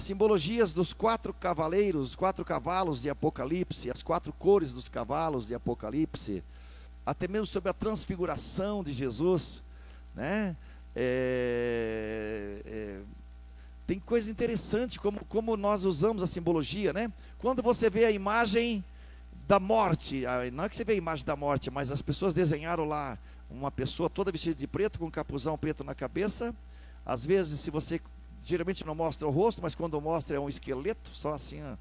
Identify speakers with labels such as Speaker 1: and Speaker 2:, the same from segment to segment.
Speaker 1: simbologias dos 4 cavaleiros, 4 cavalos de Apocalipse, as 4 cores dos cavalos de Apocalipse, até mesmo sobre a transfiguração de Jesus, né? Tem coisa interessante como nós usamos a simbologia, né? Quando você vê a imagem da morte, não é que você vê a imagem da morte, mas as pessoas desenharam lá uma pessoa toda vestida de preto, com um capuzão preto na cabeça. Às vezes, se você geralmente não mostra o rosto, mas quando mostra é um esqueleto, só assim, ó,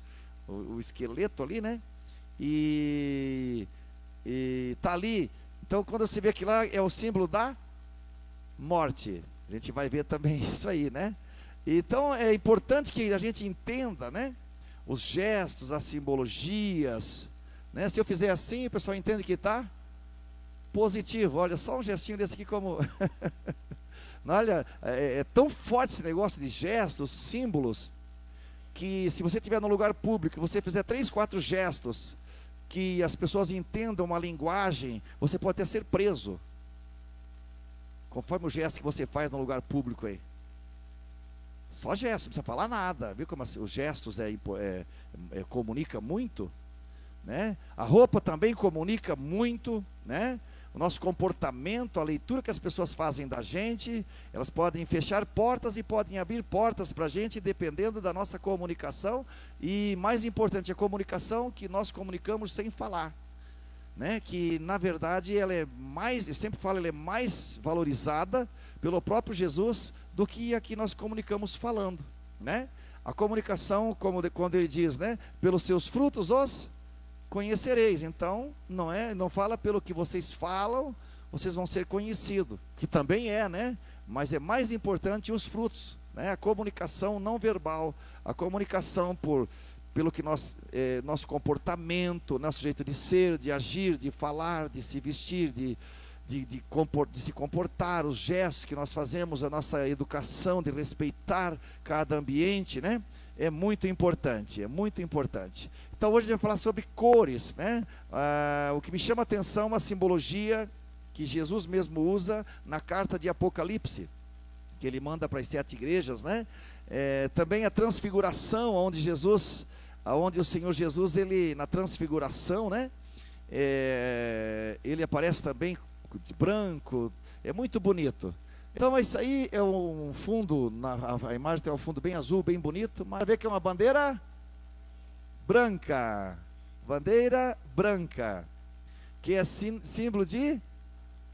Speaker 1: o esqueleto ali, né? E tá ali. Então, quando você vê aquilo lá, é o símbolo da morte. A gente vai ver também isso aí, né? Então, é importante que a gente entenda, né? Os gestos, as simbologias, né? Se eu fizer assim, o pessoal entende que está positivo. Olha, só um gestinho desse aqui como... Olha, é tão forte esse negócio de gestos, símbolos, que se você estiver no lugar público, você fizer 3, 4 gestos, que as pessoas entendam uma linguagem, você pode até ser preso, conforme o gesto que você faz no lugar público aí. Só gesto, não precisa falar nada. Viu como os gestos comunica muito, né? A roupa também comunica muito, né? O nosso comportamento, a leitura que as pessoas fazem da gente, elas podem fechar portas e podem abrir portas para a gente, dependendo da nossa comunicação. E mais importante, a comunicação que nós comunicamos sem falar, né? Que na verdade ela é mais, eu sempre falo, ela é mais valorizada pelo próprio Jesus do que a que nós comunicamos falando, né? A comunicação, quando ele diz, né? Pelos seus frutos os conhecereis. Então, não fala pelo que vocês falam, vocês vão ser conhecidos, que também é, né? Mas é mais importante os frutos, né? A comunicação não verbal, a comunicação pelo que nosso comportamento, nosso jeito de ser, de agir, de falar, de se vestir, de se comportar, os gestos que nós fazemos, a nossa educação de respeitar cada ambiente, né? É muito importante, é muito importante. Então hoje a gente vai falar sobre cores, né? O que me chama a atenção é uma simbologia que Jesus mesmo usa na carta de Apocalipse, que ele manda para as 7 igrejas, né? Também a transfiguração, onde o Senhor Jesus, ele na transfiguração, né? Ele aparece também de branco, é muito bonito. Então isso aí é um fundo, a imagem tem um fundo bem azul, bem bonito, mas vê que é uma bandeira branca, que é símbolo de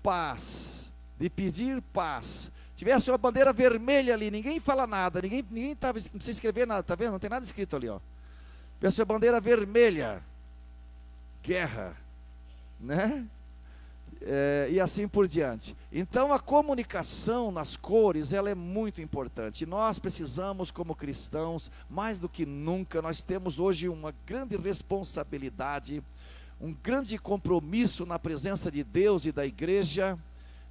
Speaker 1: paz, de pedir paz. Tivesse uma bandeira vermelha ali, ninguém fala nada, ninguém não precisa escrever nada, tá vendo? Não tem nada escrito ali, ó. Tivesse uma bandeira vermelha, guerra, né? E assim por diante. Então a comunicação nas cores, ela é muito importante. Nós precisamos, como cristãos, mais do que nunca, nós temos hoje uma grande responsabilidade, um grande compromisso na presença de Deus e da igreja,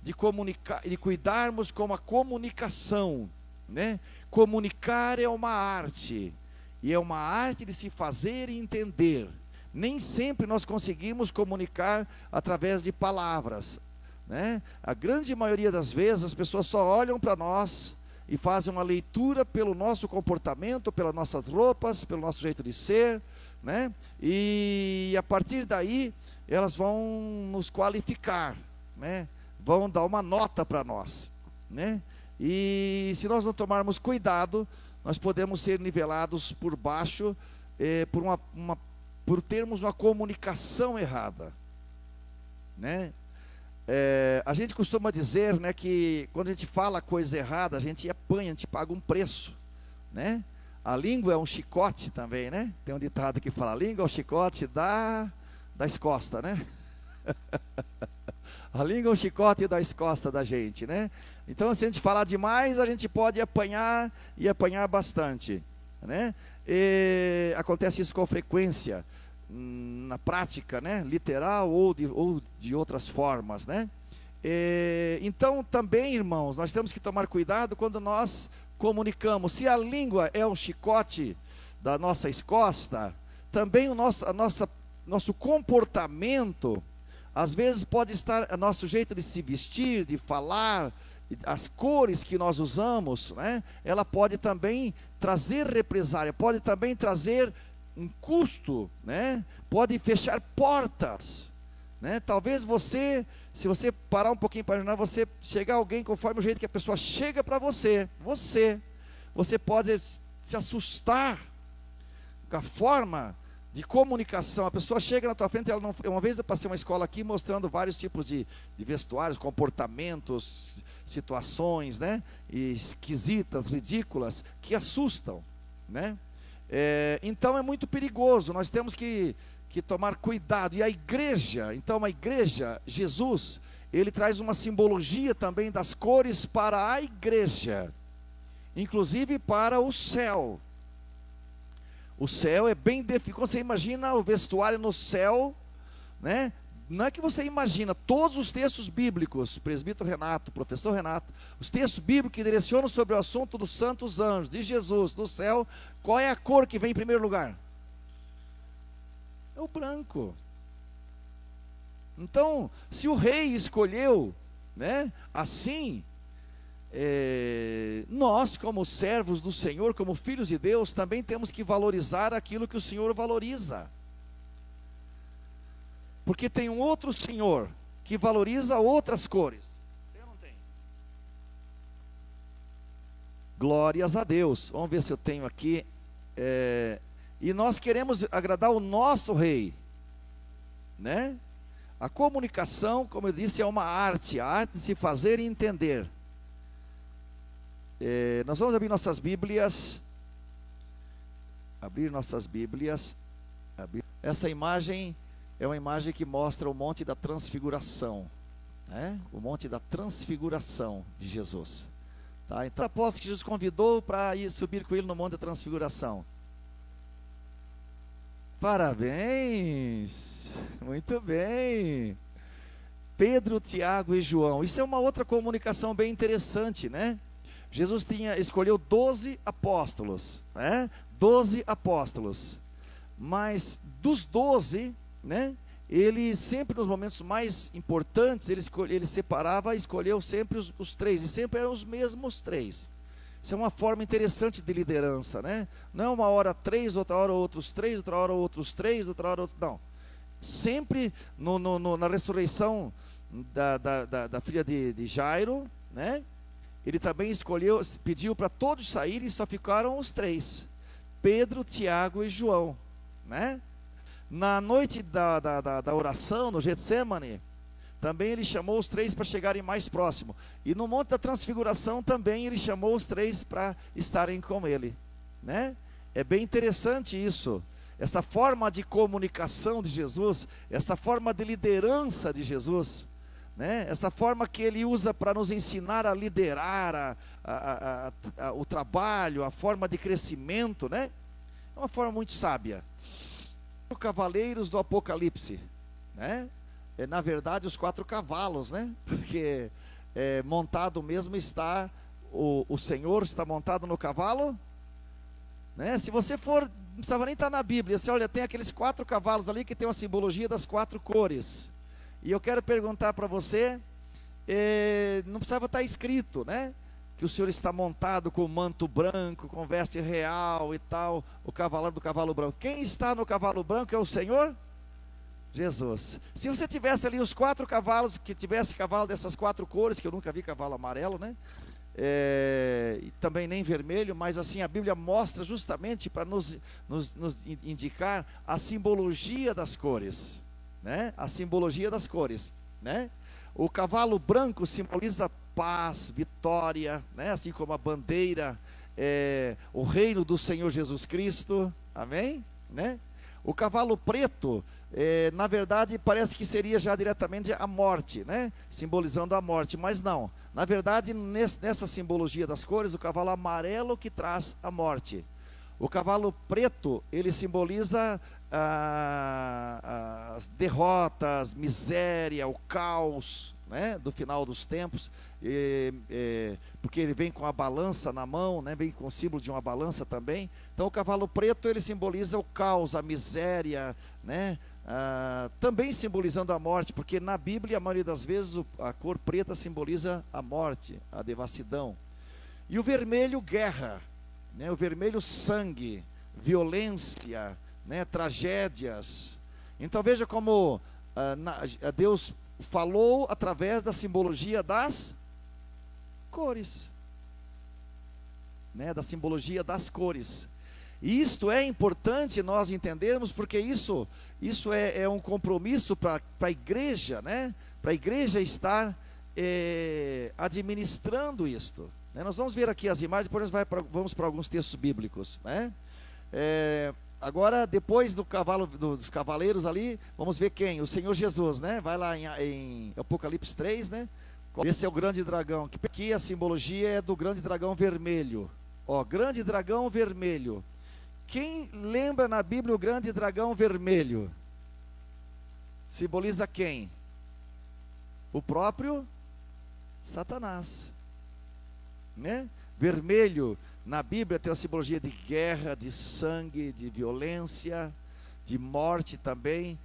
Speaker 1: de comunicar, de cuidarmos com a comunicação, né? Comunicar é uma arte, e é uma arte de se fazer e entender. Nem sempre nós conseguimos comunicar através de palavras, né? A grande maioria das vezes as pessoas só olham para nós e fazem uma leitura pelo nosso comportamento, pelas nossas roupas, pelo nosso jeito de ser, né? E a partir daí elas vão nos qualificar, né? Vão dar uma nota para nós, né? E se nós não tomarmos cuidado, nós podemos ser nivelados por baixo por termos uma comunicação errada, né? A gente costuma dizer, né, que quando a gente fala coisa errada, a gente apanha, a gente paga um preço, né? A língua é um chicote também, né? Tem um ditado que fala, a língua é o chicote das costas, né? A língua é um chicote das costas da gente, né? Então, se a gente falar demais, a gente pode apanhar e apanhar bastante, né? Acontece isso com frequência, na prática, né? Literal ou de outras formas, né? Então, também, irmãos, nós temos que tomar cuidado quando nós comunicamos. Se a língua é um chicote da nossa costa, também nosso comportamento, às vezes pode estar, nosso jeito de se vestir, de falar, as cores que nós usamos, né, ela pode também trazer represália, pode também trazer um custo, né, pode fechar portas, né. Talvez você, se você parar um pouquinho para imaginar, você chegar alguém conforme o jeito que a pessoa chega para você pode se assustar com a forma de comunicação. A pessoa chega na tua frente, ela não, uma vez eu passei uma escola aqui mostrando vários tipos de vestuários, comportamentos, situações, né, esquisitas, ridículas, que assustam, né. Então é muito perigoso, nós temos que tomar cuidado. E a igreja, então a igreja, Jesus, ele traz uma simbologia também das cores para a igreja, inclusive para o céu. O céu é bem definido. Quando você imagina o vestuário no céu, né? Não é que você imagina, todos os textos bíblicos, presbítero Renato, professor Renato, os textos bíblicos que direcionam sobre o assunto dos santos anjos, de Jesus, do céu, qual é a cor que vem em primeiro lugar? É o branco. Então, se o rei escolheu, né, assim, nós como servos do Senhor, como filhos de Deus, também temos que valorizar aquilo que o Senhor valoriza, porque tem um outro Senhor que valoriza outras cores. Eu não tenho. Glórias a Deus. Vamos ver se eu tenho aqui. E nós queremos agradar o nosso rei, né? A comunicação, como eu disse, é uma arte, a arte de se fazer e entender. Nós vamos abrir nossas Bíblias. Essa imagem é uma imagem que mostra o Monte da Transfiguração, né? O Monte da Transfiguração de Jesus. Tá? Então, após que Jesus convidou para ir subir com ele no Monte da Transfiguração. Parabéns! Muito bem! Pedro, Tiago e João. Isso é uma outra comunicação bem interessante, né? Jesus escolheu 12 apóstolos, né? 12 apóstolos, mas dos 12, né, ele sempre nos momentos mais importantes, ele separava e escolheu sempre os 3, e sempre eram os mesmos 3. Isso é uma forma interessante de liderança, né? Não é uma hora 3, outra hora outros 3, outra hora outros 3, outra hora outros, não. Sempre na ressurreição da filha de Jairo, né? Ele também pediu para todos saírem e só ficaram os 3, Pedro, Tiago e João, né? Na noite da oração, no Getsemane, também ele chamou os 3 para chegarem mais próximo. E no Monte da Transfiguração também ele chamou os 3 para estarem com ele, né? É bem interessante isso, essa forma de comunicação de Jesus, essa forma de liderança de Jesus, né? Essa forma que ele usa para nos ensinar a liderar o trabalho, a forma de crescimento, né? É uma forma muito sábia. Os cavaleiros do Apocalipse, né? Na verdade os 4 cavalos, né? Porque montado mesmo está o Senhor, está montado no cavalo, né? Se você for, não precisava nem estar na Bíblia, você olha, tem aqueles 4 cavalos ali que tem uma simbologia das 4 cores. E eu quero perguntar para você, não precisava estar escrito, né? Que o Senhor está montado com manto branco, com veste real e tal, o cavaleiro do cavalo branco. Quem está no cavalo branco é o Senhor Jesus. Se você tivesse ali os 4 cavalos, que tivesse cavalo dessas 4 cores, que eu nunca vi cavalo amarelo, né? E também nem vermelho, mas assim a Bíblia mostra justamente para nos indicar a simbologia das cores, né? A simbologia das cores, né? O cavalo branco simboliza paz, vitória, né? Assim como a bandeira, o reino do Senhor Jesus Cristo, amém? Né? O cavalo preto, na verdade parece que seria já diretamente a morte, né? Simbolizando a morte, mas não. Na verdade, nessa simbologia das cores, o cavalo amarelo que traz a morte. O cavalo preto, ele simboliza as derrotas, miséria, o caos, né, do final dos tempos, porque ele vem com a balança na mão, né, vem com o símbolo de uma balança também. Então o cavalo preto, ele simboliza o caos, a miséria, né, também simbolizando a morte, porque na Bíblia, a maioria das vezes, a cor preta simboliza a morte, a devassidão. E o vermelho, guerra, né? O vermelho, sangue, violência, né? Tragédias. Então veja como Deus falou através da simbologia das cores, né? Da simbologia das cores. E isto é importante nós entendermos, porque isso é um compromisso para a igreja, né? Para a igreja estar administrando isto, né? Nós vamos ver aqui as imagens, depois vamos para alguns textos bíblicos, né? Agora, depois dos cavaleiros ali, vamos ver quem? O Senhor Jesus, né? Vai lá em Apocalipse 3, né? Esse é o grande dragão. Aqui a simbologia é do grande dragão vermelho. Ó, grande dragão vermelho. Quem lembra na Bíblia o grande dragão vermelho? Simboliza quem? O próprio Satanás, né? Vermelho na Bíblia tem a simbologia de guerra, de sangue, de violência, de morte também,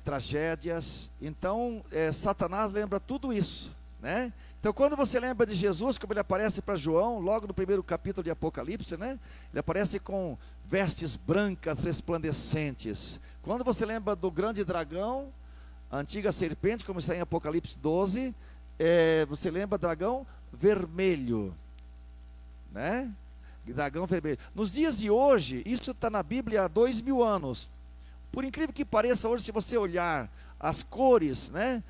Speaker 1: tragédias. Então Satanás lembra tudo isso, né? Então quando você lembra de Jesus, como ele aparece para João, logo no primeiro capítulo de Apocalipse, né? Ele aparece com vestes brancas resplandecentes. Quando você lembra do grande dragão, a antiga serpente, como está em Apocalipse 12, você lembra dragão vermelho, né? Dragão vermelho. Nos dias de hoje, isso está na Bíblia há 2000 anos. Por incrível que pareça, hoje, se você olhar as cores, né?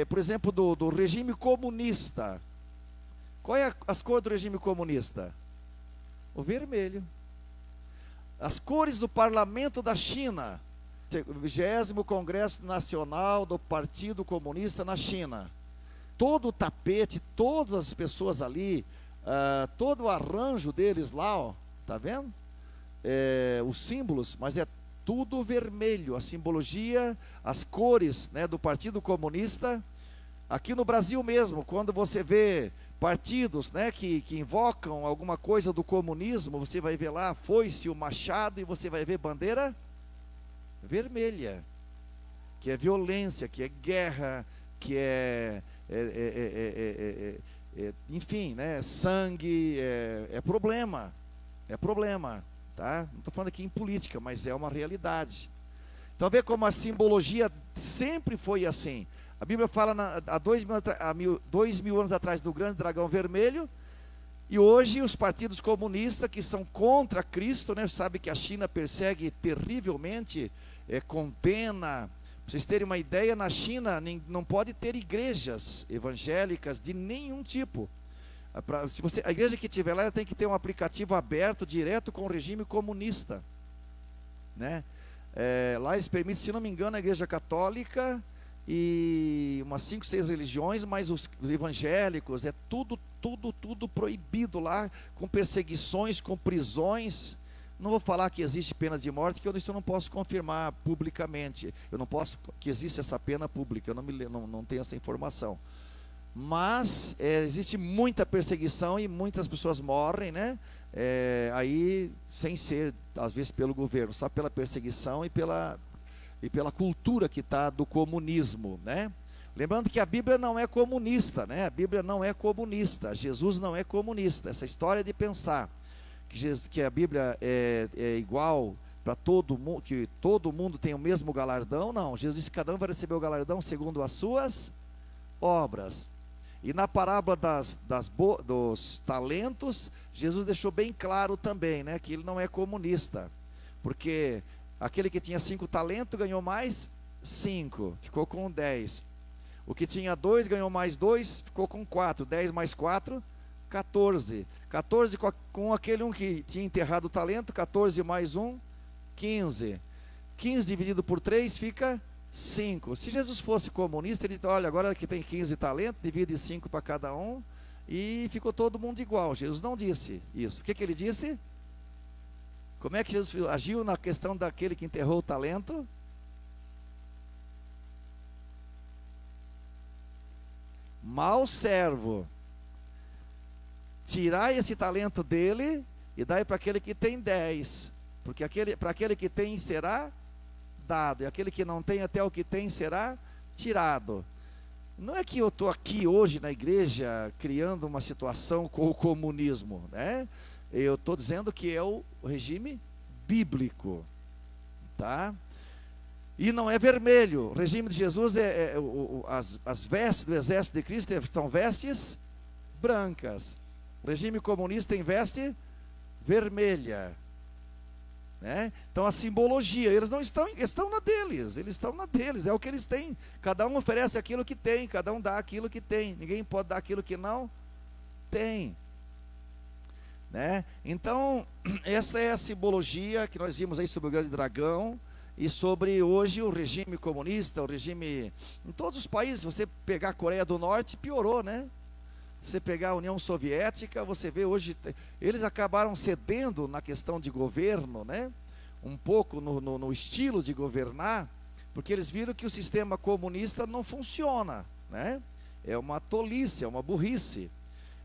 Speaker 1: Por exemplo, do regime comunista. Qual é as cores do regime comunista? O vermelho. As cores do parlamento da China. 20º Congresso Nacional do Partido Comunista na China. Todo o tapete, todas as pessoas ali, todo o arranjo deles lá, ó, tá vendo? Os símbolos, mas é tudo vermelho, a simbologia, as cores, né, do Partido Comunista. Aqui no Brasil mesmo, quando você vê partidos, né, que invocam alguma coisa do comunismo, você vai ver lá a foice, o machado, e você vai ver bandeira vermelha, que é violência, que é guerra, que enfim, né, sangue, é problema, tá? Não estou falando aqui em política, mas é uma realidade. Então vê como a simbologia sempre foi assim. A Bíblia fala há 2000 anos atrás do grande dragão vermelho, e hoje os partidos comunistas que são contra Cristo, né, sabe que a China persegue terrivelmente, condena. Para vocês terem uma ideia, na China não pode ter igrejas evangélicas de nenhum tipo. A igreja que tiver lá tem que ter um aplicativo aberto direto com o regime comunista, né? Lá eles permitem, se não me engano, a igreja católica e umas 5, 6 religiões, mas os evangélicos, é tudo proibido lá, com perseguições, com prisões. Não vou falar que existe pena de morte, que isso eu não posso confirmar publicamente. Eu não posso que existe essa pena pública, eu não tenho essa informação. Mas existe muita perseguição e muitas pessoas morrem, né? Aí sem ser, às vezes, pelo governo, só pela perseguição e pela cultura que está do comunismo, né? Lembrando que a Bíblia não é comunista, né? A Bíblia não é comunista, Jesus não é comunista. Essa história de pensar que a Bíblia é igual para todo mundo, que todo mundo tem o mesmo galardão, não. Jesus disse que cada um vai receber o galardão segundo as suas obras. E na parábola dos talentos, Jesus deixou bem claro também, né, que ele não é comunista, porque aquele que tinha 5 talentos ganhou mais 5, ficou com 10. O que tinha 2 ganhou mais 2, ficou com 4. 10 mais 4, 14. 14 com aquele um que tinha enterrado o talento, 14 mais 1, 15. 15 dividido por 3 fica 5. Se Jesus fosse comunista, ele diz, olha, agora que tem 15 talentos, divide 5 para cada um, e ficou todo mundo igual. Jesus não disse isso. O que ele disse? Como é que Jesus agiu na questão daquele que enterrou o talento? Mau servo, tirai esse talento dele e dai para aquele que tem 10, porque para aquele que tem será dado, e aquele que não tem, até o que tem será tirado. Não é que eu estou aqui hoje na igreja criando uma situação com o comunismo, né? Eu estou dizendo que é o regime bíblico, tá? E não é vermelho. O regime de Jesus as vestes do exército de Cristo são vestes brancas. O regime comunista tem veste vermelha, né? Então a simbologia, eles não estão na deles, eles estão na deles, é o que eles têm. Cada um oferece aquilo que tem, cada um dá aquilo que tem. Ninguém pode dar aquilo que não tem, né? Então essa é a simbologia que nós vimos aí sobre o grande dragão. E sobre hoje o regime comunista, o regime em todos os países. Você pegar a Coreia do Norte, piorou, né? Você pegar a União Soviética, você vê hoje, eles acabaram cedendo na questão de governo, né? Um pouco no estilo de governar, porque eles viram que o sistema comunista não funciona, né? É uma tolice, é uma burrice.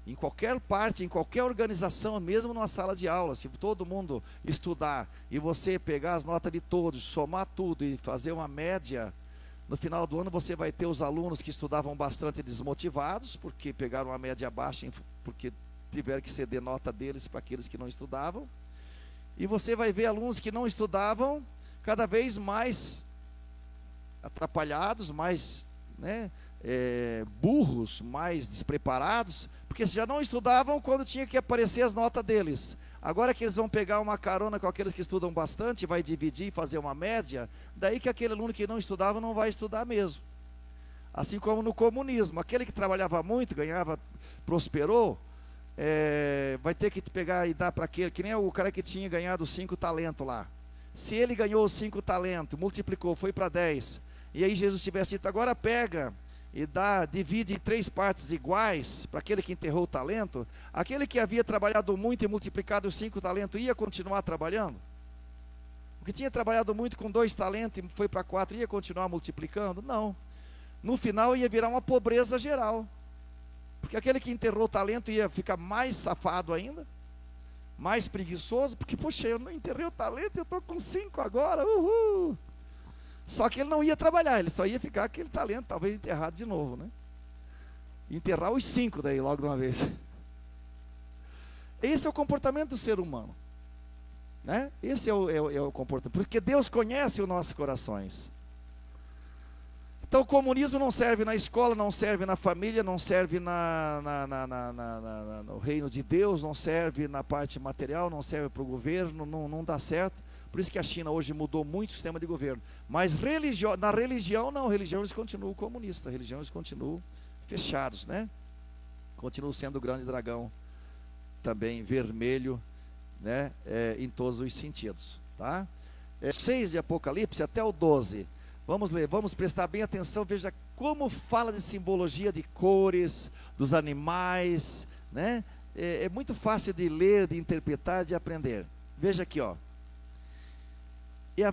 Speaker 1: Em qualquer parte, em qualquer organização, mesmo numa sala de aula, se todo mundo estudar e você pegar as notas de todos, somar tudo e fazer uma média, no final do ano você vai ter os alunos que estudavam bastante desmotivados, porque pegaram uma média baixa, porque tiveram que ceder nota deles para aqueles que não estudavam. E você vai ver alunos que não estudavam cada vez mais atrapalhados, mais, né, burros, mais despreparados, porque já não estudavam quando tinha que aparecer as notas deles. Agora que eles vão pegar uma carona com aqueles que estudam bastante, vai dividir e fazer uma média, daí que aquele aluno que não estudava não vai estudar mesmo. Assim como no comunismo, aquele que trabalhava muito, ganhava, prosperou, vai ter que pegar e dar para aquele, que nem o cara que tinha ganhado 5 talentos lá. Se ele ganhou 5 talentos, multiplicou, foi para 10, e aí Jesus tivesse dito, agora pega e divide em 3 partes iguais para aquele que enterrou o talento, aquele que havia trabalhado muito e multiplicado os 5 talentos ia continuar trabalhando? O que tinha trabalhado muito com 2 talentos e foi para 4 ia continuar multiplicando? Não. No final ia virar uma pobreza geral, porque aquele que enterrou o talento ia ficar mais safado ainda, mais preguiçoso, porque poxa, eu não enterrei o talento, eu estou com 5 agora, uhul. Só que ele não ia trabalhar, ele só ia ficar aquele talento, talvez enterrado de novo, né? Enterrar os 5 daí logo de uma vez. Esse é o comportamento do ser humano, né? Esse é o comportamento, porque Deus conhece os nossos corações. Então o comunismo não serve na escola, não serve na família, não serve no reino de Deus, não serve na parte material, não serve para o governo, não dá certo. Por isso que a China hoje mudou muito o sistema de governo. Mas na religião não, religião eles continuam comunistas, religião eles continuam fechados, né? Continuam sendo o grande dragão, também vermelho, né? Em todos os sentidos, tá? 6 de Apocalipse até o 12. Vamos ler, vamos prestar bem atenção, veja como fala de simbologia de cores, dos animais, né? É muito fácil de ler, de interpretar, de aprender. Veja aqui, ó. E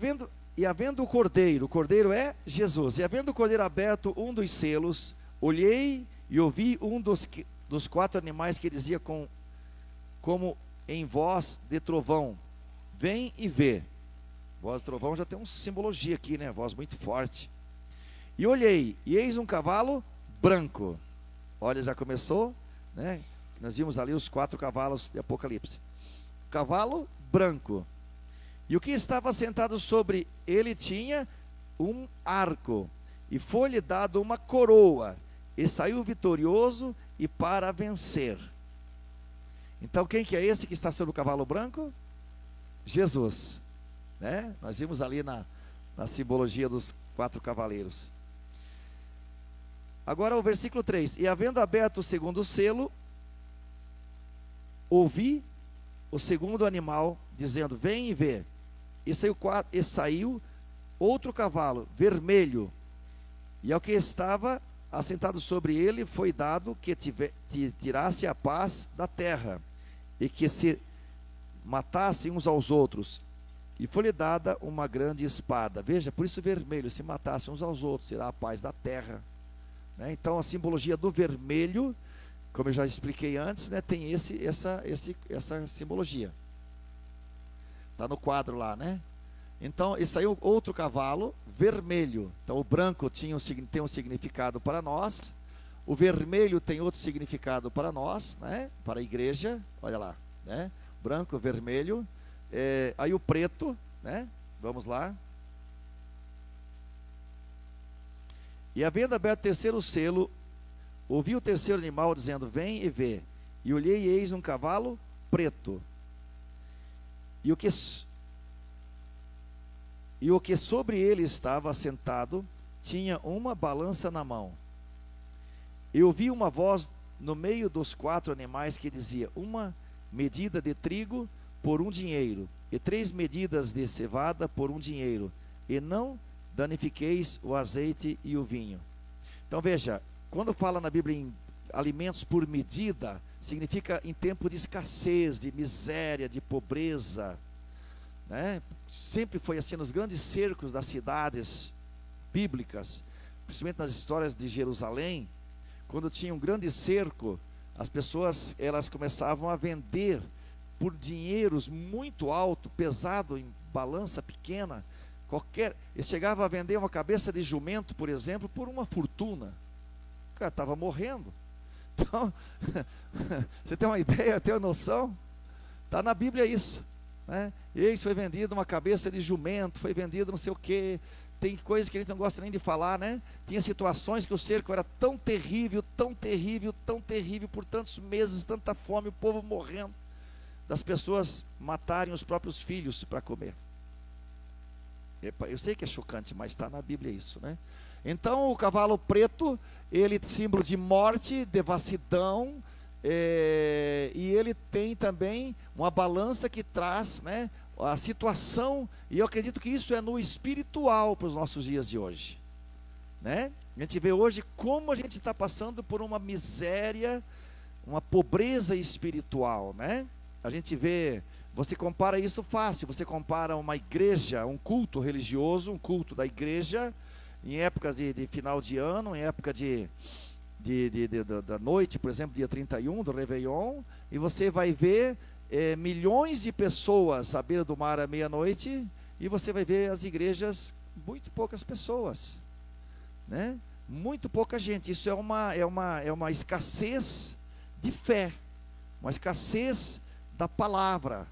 Speaker 1: havendo o cordeiro é Jesus, e havendo o cordeiro aberto um dos selos, olhei e ouvi um dos 4 animais que dizia como em voz de trovão, vem e vê. Voz de trovão já tem uma simbologia aqui, né? Voz muito forte. E olhei, e eis um cavalo branco. Olha, já começou, né? Nós vimos ali os 4 cavalos de Apocalipse. Cavalo branco. E o que estava sentado sobre ele tinha um arco, e foi-lhe dado uma coroa, e saiu vitorioso e para vencer. Então quem que é esse que está sobre o cavalo branco? Jesus, né? Nós vimos ali na simbologia dos 4 cavaleiros. Agora o versículo 3, e havendo aberto o segundo selo, ouvi o segundo animal dizendo, vem e vê. E saiu outro cavalo, vermelho, e ao que estava assentado sobre ele foi dado que tirasse a paz da terra, e que se matassem uns aos outros, e foi-lhe dada uma grande espada. Veja, por isso vermelho, se matassem uns aos outros, será a paz da terra, né? Então a simbologia do vermelho, como eu já expliquei antes, né, tem essa simbologia. Está no quadro lá, né? Então, esse aí é outro cavalo, vermelho. Então, o branco tem um significado para nós, o vermelho tem outro significado para nós, né? Para a igreja, olha lá, né? Branco, vermelho, aí o preto, né? Vamos lá. E havendo aberto o terceiro selo, ouvi o terceiro animal dizendo: vem e vê. E olhei e eis um cavalo preto. E o que sobre ele estava assentado tinha uma balança na mão. Eu ouvi uma voz no meio dos 4 animais que dizia: uma medida de trigo por 1 dinheiro, e 3 medidas de cevada por 1 dinheiro, e não danifiqueis o azeite e o vinho. Então veja, quando fala na Bíblia em alimentos por medida, significa em tempo de escassez, de miséria, de pobreza, né? Sempre foi assim nos grandes cercos das cidades bíblicas, principalmente nas histórias de Jerusalém. Quando tinha um grande cerco, as pessoas elas começavam a vender por dinheiros muito alto, pesado, em balança pequena. Eles chegavam a vender uma cabeça de jumento, por exemplo, por uma fortuna. O cara estava morrendo. Então, você tem uma ideia, tem uma noção? Está na Bíblia isso, né? Eis foi vendido uma cabeça de jumento, foi vendido não sei o quê. Tem coisas que a gente não gosta nem de falar, né? Tinha situações que o cerco era tão terrível, tão terrível, tão terrível, por tantos meses, tanta fome, o povo morrendo, das pessoas matarem os próprios filhos para comer. Epa, eu sei que é chocante, mas está na Bíblia isso, né? Então o cavalo preto, ele é símbolo de morte, devassidão, e ele tem também uma balança que traz, né, a situação, e eu acredito que isso é no espiritual para os nossos dias de hoje, né? A gente vê hoje como a gente está passando por uma miséria, uma pobreza espiritual, né? A gente vê, você compara isso fácil, você compara uma igreja, um culto religioso, um culto da igreja, em épocas de final de ano, em época da noite, por exemplo, dia 31 do Réveillon, e você vai ver milhões de pessoas à beira do mar à meia-noite, e você vai ver as igrejas, muito poucas pessoas, né? Muito pouca gente. Isso é uma escassez de fé, uma escassez da palavra,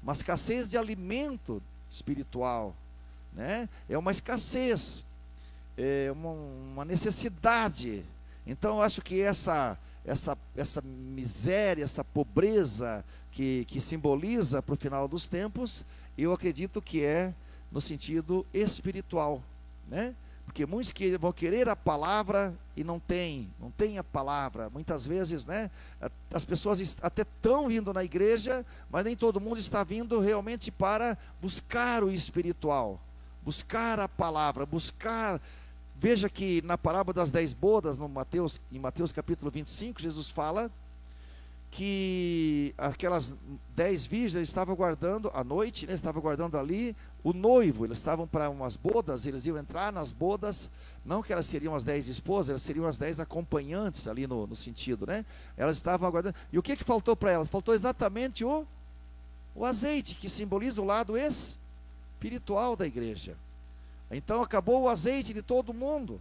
Speaker 1: uma escassez de alimento espiritual, né? É uma escassez, uma necessidade. Então eu acho que essa miséria, essa pobreza que simboliza para o final dos tempos, eu acredito que é no sentido espiritual, né? Porque muitos que vão querer a palavra e não tem a palavra. Muitas vezes, né, as pessoas até estão vindo na igreja, mas nem todo mundo está vindo realmente para buscar o espiritual, buscar a palavra, buscar. Veja que na parábola das 10 bodas, em Mateus capítulo 25, Jesus fala que aquelas 10 virgens estavam guardando à noite, né, estavam guardando ali o noivo. Eles estavam para umas bodas, eles iam entrar nas bodas, não que elas seriam as 10 esposas, elas seriam as 10 acompanhantes ali no sentido, né? Elas estavam aguardando. E o que faltou para elas? Faltou exatamente o azeite, que simboliza o lado espiritual da igreja. Então acabou o azeite de todo mundo,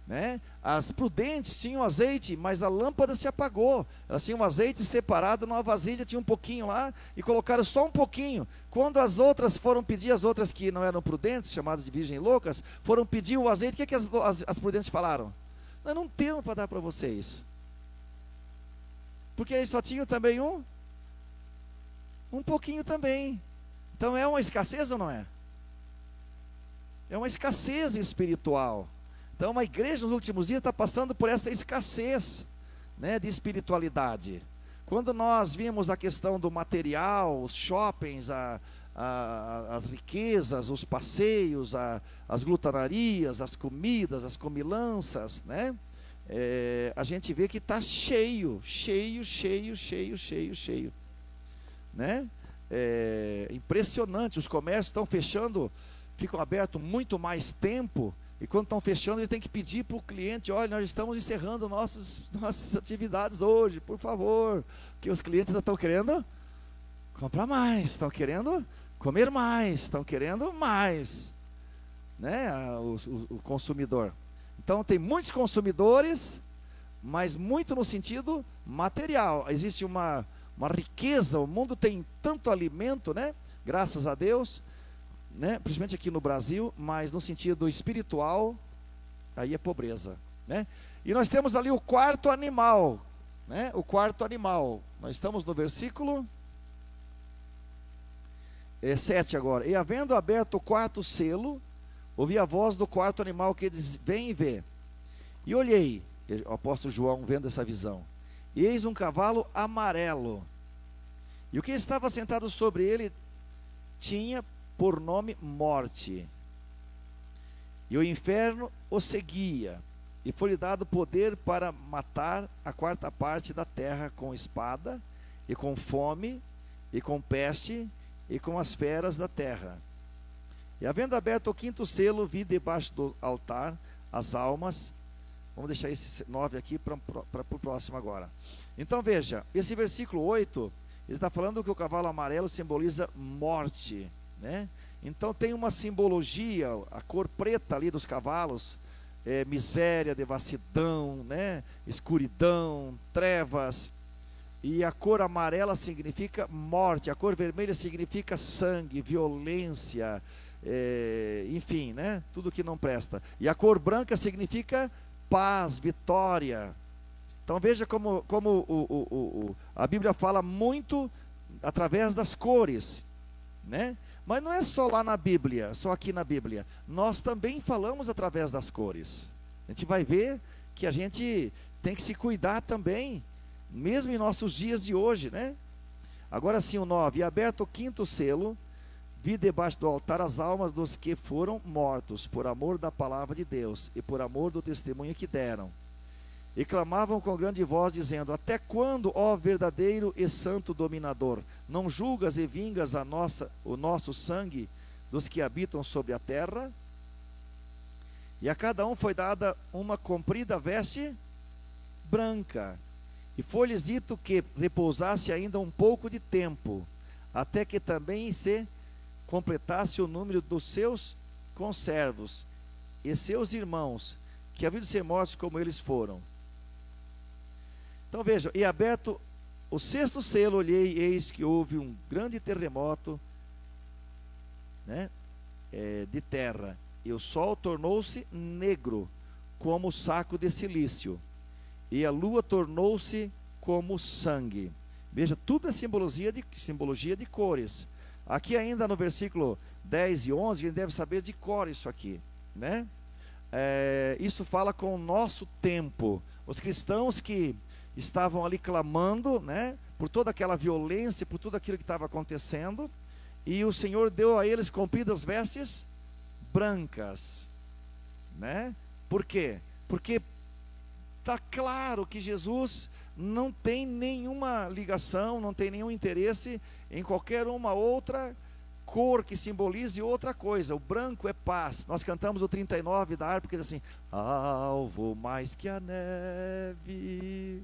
Speaker 1: né? As prudentes tinham azeite, mas a lâmpada se apagou. Elas tinham azeite separado numa vasilha, tinha um pouquinho lá, e colocaram só um pouquinho. Quando as outras foram pedir, as outras que não eram prudentes, chamadas de virgens loucas, foram pedir o azeite, o que as prudentes falaram? Nós não temos para dar para vocês, porque eles só tinham também um pouquinho também. Então é uma escassez ou não é? É uma escassez espiritual. Então uma igreja nos últimos dias está passando por essa escassez, né, de espiritualidade. Quando nós vimos a questão do material, os shoppings, as riquezas, os passeios, as glutonarias, as comidas, as comilanças, né? A gente vê que está cheio, né? Impressionante, os comércios estão fechando, ficam abertos muito mais tempo. E quando estão fechando, eles têm que pedir para o cliente: olha, nós estamos encerrando nossas atividades hoje, por favor. Porque os clientes ainda estão querendo comprar mais, estão querendo comer mais, estão querendo mais, né? O consumidor. Então tem muitos consumidores, mas muito no sentido material. Existe uma riqueza, o mundo tem tanto alimento, né? Graças a Deus, né? Principalmente aqui no Brasil, mas no sentido espiritual, aí é pobreza, né? E nós temos ali o quarto animal, né? O quarto animal. Nós estamos no versículo 7 agora. E havendo aberto o quarto selo, ouvi a voz do quarto animal que diz: vem e vê. E olhei, o apóstolo João vendo essa visão, e eis um cavalo amarelo, e o que estava sentado sobre ele tinha por nome Morte, e o inferno o seguia, e foi-lhe dado poder para matar a quarta parte da terra com espada, e com fome, e com peste, e com as feras da terra. E havendo aberto o quinto selo, vi debaixo do altar as almas. Vamos deixar esse 9 aqui para o próximo agora. Então veja, esse versículo 8, ele está falando que o cavalo amarelo simboliza morte, né? Então tem uma simbologia, a cor preta ali dos cavalos, miséria, devassidão, né? Escuridão, trevas. E a cor amarela significa morte, a cor vermelha significa sangue, violência, enfim, né? Tudo que não presta. E a cor branca significa paz, vitória. Então veja como a Bíblia fala muito através das cores, né? Mas não é só lá na Bíblia, só aqui na Bíblia. Nós também falamos através das cores. A gente vai ver que a gente tem que se cuidar também, mesmo em nossos dias de hoje, né? Agora sim, o 9. E aberto o quinto selo, vi debaixo do altar as almas dos que foram mortos por amor da palavra de Deus e por amor do testemunho que deram. E clamavam com grande voz, dizendo: até quando, ó verdadeiro e santo dominador, não julgas e vingas o nosso sangue dos que habitam sobre a terra? E a cada um foi dada uma comprida veste branca, e foi-lhes dito que repousasse ainda um pouco de tempo, até que também se completasse o número dos seus conservos e seus irmãos, que haviam de ser mortos como eles foram. Então vejam, e aberto o sexto selo, olhei, e eis que houve um grande terremoto, né, de terra, e o sol tornou-se negro, como saco de cilício, e a lua tornou-se como sangue. Veja, tudo é simbologia de cores. Aqui ainda no versículo 10 e 11, a gente deve saber de cor isso aqui, né? Isso fala com o nosso tempo. Os cristãos que estavam ali clamando, né, por toda aquela violência, por tudo aquilo que estava acontecendo, e o Senhor deu a eles compridas vestes brancas, né? Por quê? Porque está claro que Jesus não tem nenhuma ligação, não tem nenhum interesse em qualquer uma outra cor que simbolize outra coisa. O branco é paz. Nós cantamos o 39 da harpa, que diz assim: alvo mais que a neve.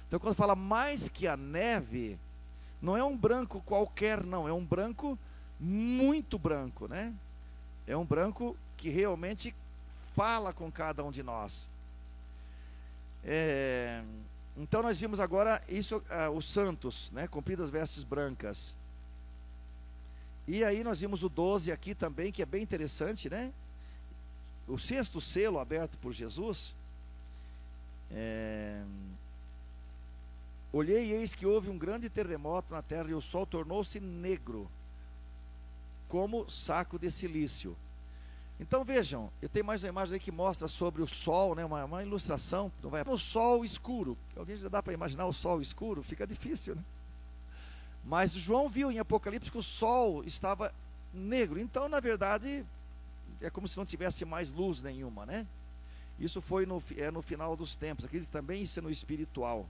Speaker 1: Então quando fala mais que a neve, não é um branco qualquer, não, é um branco muito branco, né? É um branco que realmente fala com cada um de nós. Então nós vimos agora isso, os santos, né, compridas vestes brancas. E aí nós vimos o 12 aqui também, que é bem interessante, né? O sexto selo aberto por Jesus. Olhei e eis que houve um grande terremoto na terra, e o sol tornou-se negro, como saco de cilício. Então vejam, eu tenho mais uma imagem aí que mostra sobre o sol, né, uma ilustração. Não vai, o sol escuro. Alguém já dá para imaginar o sol escuro? Fica difícil, né? Mas João viu em Apocalipse que o sol estava negro. Então, na verdade, é como se não tivesse mais luz nenhuma, né? Isso foi no final dos tempos. Aqui também isso é no espiritual.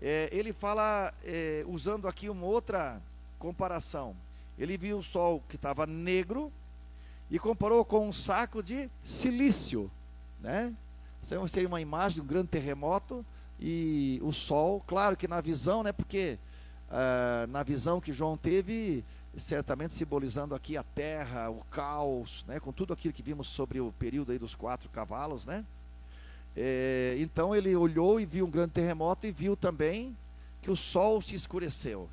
Speaker 1: Ele fala, usando aqui uma outra comparação. Ele viu o sol que estava negro e comparou com um saco de silício, né? Você tem uma imagem de um grande terremoto e o sol, claro que na visão, né? Porque na visão que João teve, certamente simbolizando aqui a terra, o caos, né, com tudo aquilo que vimos sobre o período aí dos 4 cavalos, né? Então ele olhou e viu um grande terremoto e viu também que o sol se escureceu.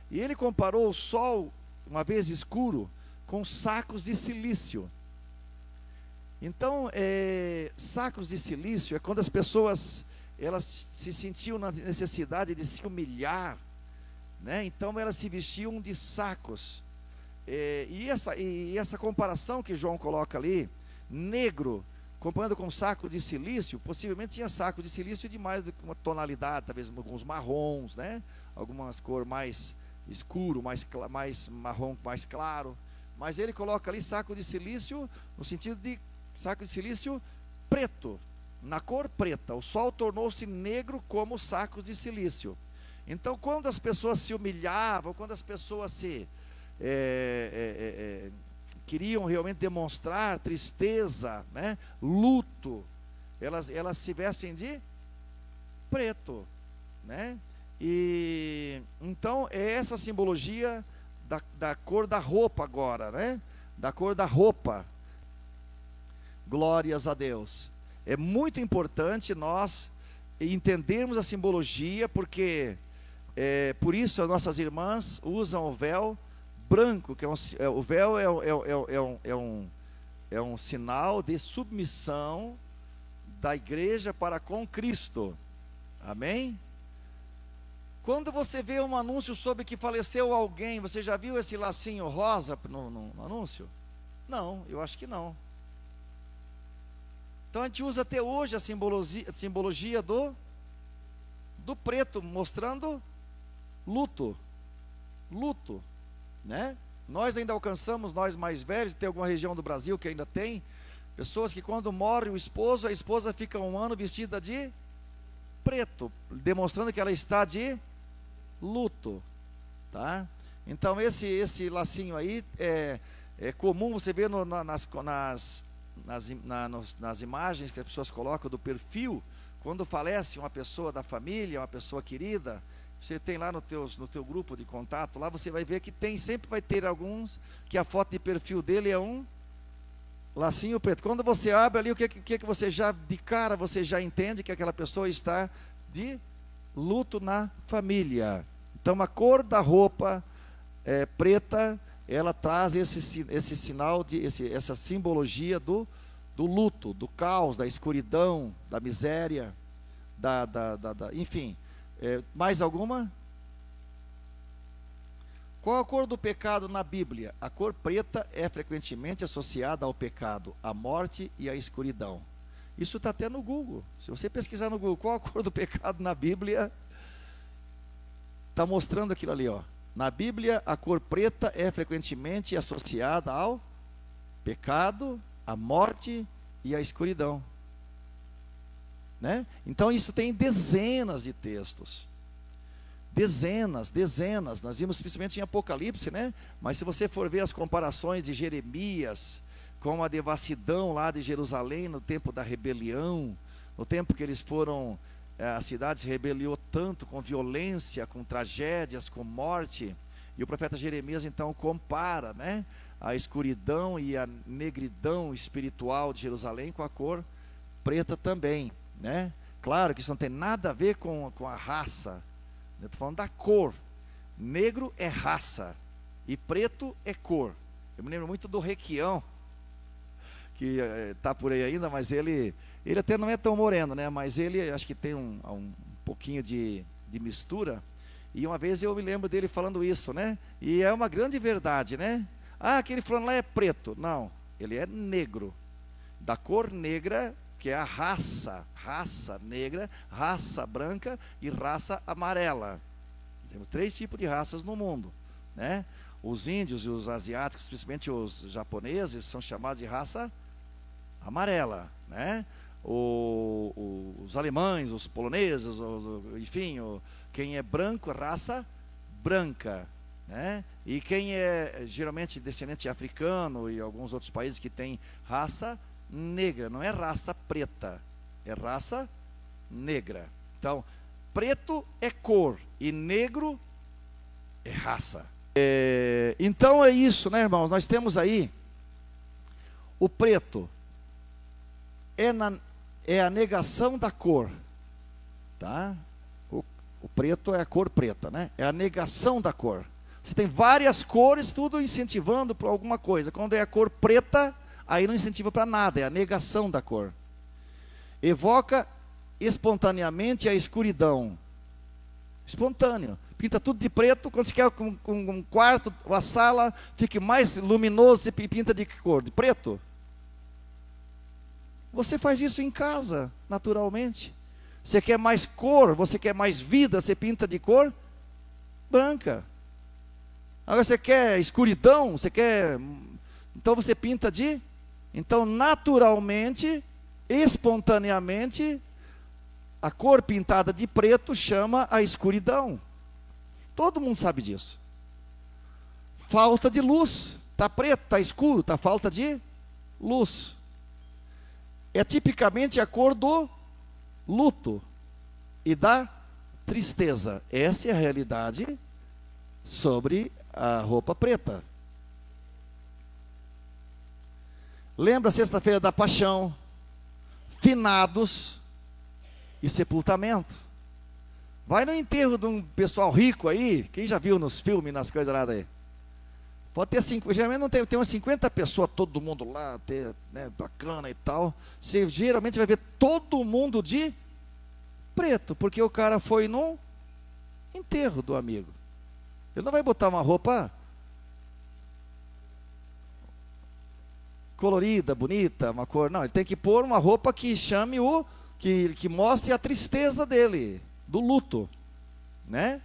Speaker 1: E ele comparou o sol, uma vez escuro, com sacos de silício. Então, sacos de silício é quando as pessoas elas se sentiam na necessidade de se humilhar, né? Então elas se vestiam de sacos. E essa comparação que João coloca ali, negro, comparando com saco de silício, possivelmente tinha saco de silício de mais do que uma tonalidade, talvez alguns marrons, né? Algumas cor mais escuro, mais marrom, mais claro. Mas ele coloca ali saco de silício no sentido de saco de silício preto, na cor preta. O sol tornou-se negro como sacos de silício. Então, quando as pessoas se humilhavam, quando as pessoas queriam realmente demonstrar tristeza, né, luto, elas se vestem de preto, né? E então é essa simbologia da cor da roupa agora, né? Da cor da roupa. Glórias a Deus. É muito importante nós entendermos a simbologia, porque por isso as nossas irmãs usam o véu branco, que o véu é um sinal de submissão da igreja para com Cristo. Amém? Quando você vê um anúncio sobre que faleceu alguém, você já viu esse lacinho rosa no anúncio? Não, eu acho que não. Então a gente usa até hoje a simbologia do preto, mostrando luto, né? Nós ainda alcançamos, nós mais velhos, tem alguma região do Brasil que ainda tem, pessoas que quando morre o esposo, a esposa fica um ano vestida de preto, demonstrando que ela está de luto, tá? Então esse lacinho aí é comum você ver nas imagens que as pessoas colocam do perfil, quando falece uma pessoa da família, uma pessoa querida, você tem lá no teu grupo de contato, lá você vai ver que sempre vai ter alguns, que a foto de perfil dele é um lacinho preto. Quando você abre ali, o que você já, de cara, você já entende que aquela pessoa está de luto na família. Então a cor da roupa preta, ela traz esse sinal, essa simbologia do luto, do caos, da escuridão, da miséria, enfim. Mais alguma? Qual a cor do pecado na Bíblia? A cor preta é frequentemente associada ao pecado, à morte e à escuridão. Isso está até no Google. Se você pesquisar no Google, qual a cor do pecado na Bíblia, está mostrando aquilo ali, ó. Na Bíblia, a cor preta é frequentemente associada ao pecado, à morte e à escuridão, né? Então isso tem dezenas de textos, dezenas, nós vimos principalmente em Apocalipse, né? Mas se você for ver as comparações de Jeremias com a devassidão lá de Jerusalém no tempo da rebelião, no tempo que eles foram, a cidade se rebeliou tanto, com violência, com tragédias, com morte, e o profeta Jeremias então compara, né, a escuridão e a negridão espiritual de Jerusalém com a cor preta também, né? Claro que isso não tem nada a ver com a raça, eu estou falando da cor. Negro é raça e preto é cor. Eu me lembro muito do Requião, que está por aí ainda, mas ele até não é tão moreno, né? Mas ele acho que tem um pouquinho de mistura. E uma vez eu me lembro dele falando isso, né? E é uma grande verdade, né? Ah, aquele fulano lá é preto. Não, ele é negro, da cor negra, que é a raça negra, raça branca e raça amarela. Temos 3 tipos de raças no mundo, né? Os índios e os asiáticos, principalmente os japoneses, são chamados de raça amarela, né? Os alemães, os poloneses, enfim, quem é branco, raça branca, né? E quem é geralmente descendente africano e alguns outros países que tem raça negra, não é raça preta, é raça negra. Então, preto é cor e negro é raça. Então é isso, né, irmãos? Nós temos aí o preto. É a negação da cor. Tá? O preto é a cor preta, né? É a negação da cor. Você tem várias cores, tudo incentivando para alguma coisa. Quando é a cor preta, aí não incentiva para nada, é a negação da cor. Evoca espontaneamente a escuridão. Espontâneo. Pinta tudo de preto, quando você quer que um quarto, uma sala fique mais luminoso, você pinta de que cor? De preto? Você faz isso em casa, naturalmente. Você quer mais cor, você quer mais vida, você pinta de cor branca. Agora você quer escuridão, você quer... Então você pinta de... Então naturalmente, espontaneamente, a cor pintada de preto chama a escuridão. Todo mundo sabe disso. Falta de luz. Está preto, está escuro, está falta de luz. É tipicamente a cor do luto e da tristeza. Essa é a realidade sobre a roupa preta. Lembra a sexta-feira da paixão, finados e sepultamento. Vai no enterro de um pessoal rico aí, quem já viu nos filmes, nas coisas lá daí? Pode ter geralmente não tem umas 50 pessoas, todo mundo lá, né, bacana e tal. Você geralmente vai ver todo mundo de preto, porque o cara foi num enterro do amigo. Ele não vai botar uma roupa colorida, bonita, uma cor, não, ele tem que pôr uma roupa que chame que mostre a tristeza dele, do luto, né?